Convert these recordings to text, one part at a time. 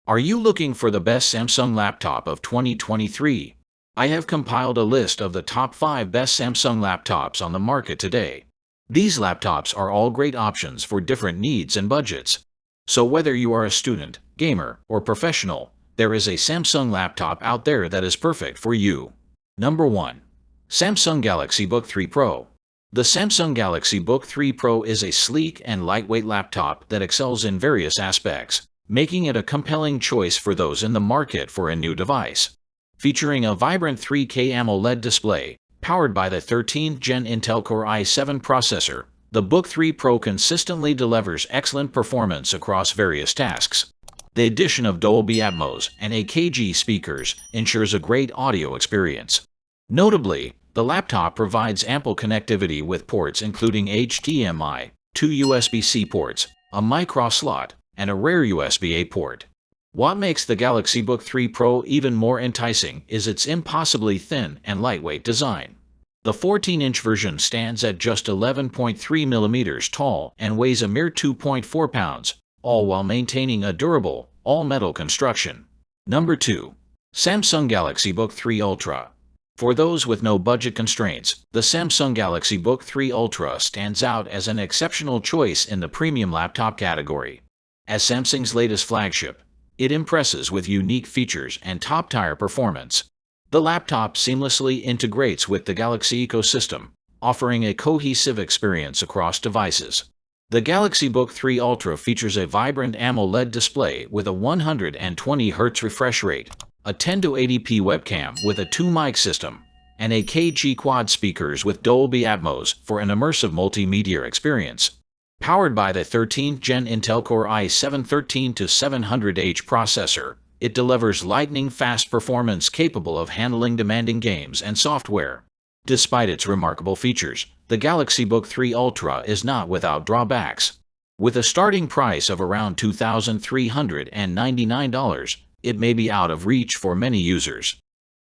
Are you looking for the best Samsung laptop of 2023? I have compiled a list of the top 5 best Samsung laptops on the market today. These laptops are all great options for different needs and budgets. So whether you are a student, gamer, or professional, there is a Samsung laptop out there that is perfect for you. Number 1. Samsung Galaxy Book 3 Pro. The Samsung Galaxy Book 3 Pro is a sleek and lightweight laptop that excels in various aspects, making it a compelling choice for those in the market for a new device. Featuring a vibrant 3K AMOLED display, powered by the 13th Gen Intel Core i7 processor, the Book 3 Pro consistently delivers excellent performance across various tasks. The addition of Dolby Atmos and AKG speakers ensures a great audio experience. Notably, the laptop provides ample connectivity with ports including HDMI, 2 USB-C ports, a micro slot, and a rare USB-A port. What makes the Galaxy Book 3 Pro even more enticing is its impossibly thin and lightweight design. The 14-inch version stands at just 11.3 mm tall and weighs a mere 2.4 pounds, all while maintaining a durable, all-metal construction. Number 2. Samsung Galaxy Book 3 Ultra. For those with no budget constraints, the Samsung Galaxy Book 3 Ultra stands out as an exceptional choice in the premium laptop category. As Samsung's latest flagship, it impresses with unique features and top-tier performance. The laptop seamlessly integrates with the Galaxy ecosystem, offering a cohesive experience across devices. The Galaxy Book 3 Ultra features a vibrant AMOLED display with a 120Hz refresh rate, a 1080p webcam with a 2-mic system, and AKG quad speakers with Dolby Atmos for an immersive multimedia experience. Powered by the 13th Gen Intel Core i7 13700H processor, it delivers lightning-fast performance capable of handling demanding games and software. Despite its remarkable features, the Galaxy Book 3 Ultra is not without drawbacks. With a starting price of around $2,399, it may be out of reach for many users.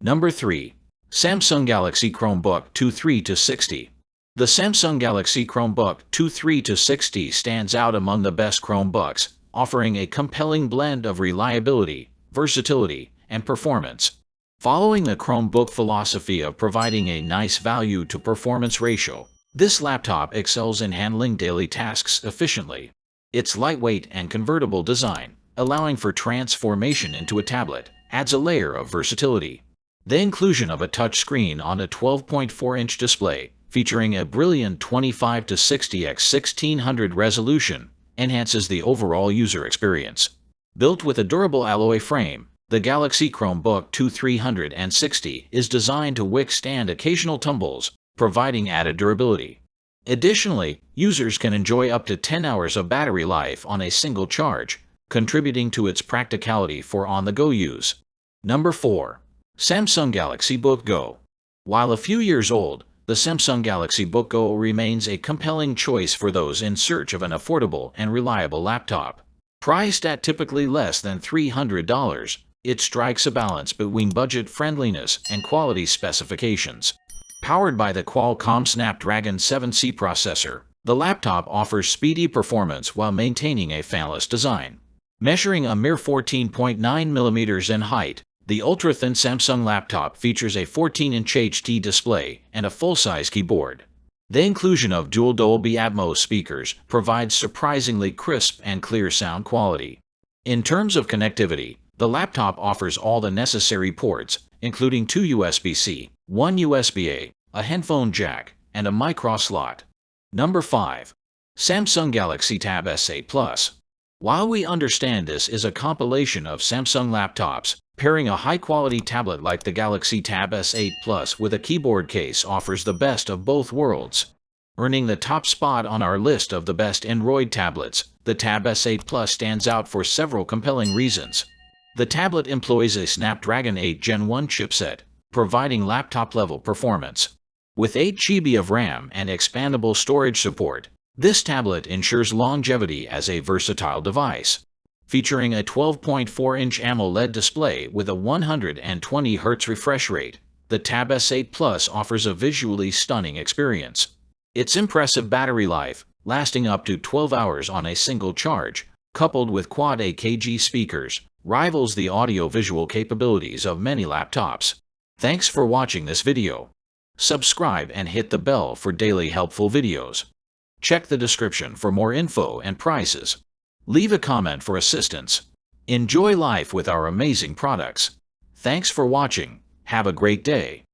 Number 3. Samsung Galaxy Chromebook 2 3-60. The Samsung Galaxy Chromebook 2 3-60 stands out among the best Chromebooks, offering a compelling blend of reliability, versatility, and performance. Following the Chromebook philosophy of providing a nice value-to-performance ratio, this laptop excels in handling daily tasks efficiently. Its lightweight and convertible design, allowing for transformation into a tablet, adds a layer of versatility. The inclusion of a touchscreen on a 12.4-inch display, featuring a brilliant 25x60x1600 resolution, enhances the overall user experience. Built with a durable alloy frame, the Galaxy Chromebook 2 360 is designed to withstand occasional tumbles, providing added durability. Additionally, users can enjoy up to 10 hours of battery life on a single charge, contributing to its practicality for on-the-go use. Number 4. Samsung Galaxy Book Go. While a few years old, the Samsung Galaxy Book Go remains a compelling choice for those in search of an affordable and reliable laptop. Priced at typically less than $300, it strikes a balance between budget friendliness and quality specifications. Powered by the Qualcomm Snapdragon 7C processor, the laptop offers speedy performance while maintaining a fanless design. Measuring a mere 14.9 mm in height, the ultra-thin Samsung laptop features a 14-inch HD display and a full-size keyboard. The inclusion of dual Dolby Atmos speakers provides surprisingly crisp and clear sound quality. In terms of connectivity, the laptop offers all the necessary ports, including 2 USB-C, 1 USB-A, a headphone jack, and a micro slot. Number 5. Samsung Galaxy Tab S8 Plus. While we understand this is a compilation of Samsung laptops, pairing a high-quality tablet like the Galaxy Tab S8 Plus with a keyboard case offers the best of both worlds. Earning the top spot on our list of the best Android tablets, the Tab S8 Plus stands out for several compelling reasons. The tablet employs a Snapdragon 8 Gen 1 chipset, providing laptop-level performance. With 8 GB of RAM and expandable storage support, this tablet ensures longevity as a versatile device. Featuring a 12.4-inch AMOLED display with a 120Hz refresh rate, the Tab S8 Plus offers a visually stunning experience. Its impressive battery life, lasting up to 12 hours on a single charge, coupled with quad AKG speakers, rivals the audio-visual capabilities of many laptops. Thanks for watching this video. Subscribe and hit the bell for daily helpful videos. Check the description for more info and prices. Leave a comment for assistance. Enjoy life with our amazing products. Thanks for watching. Have a great day.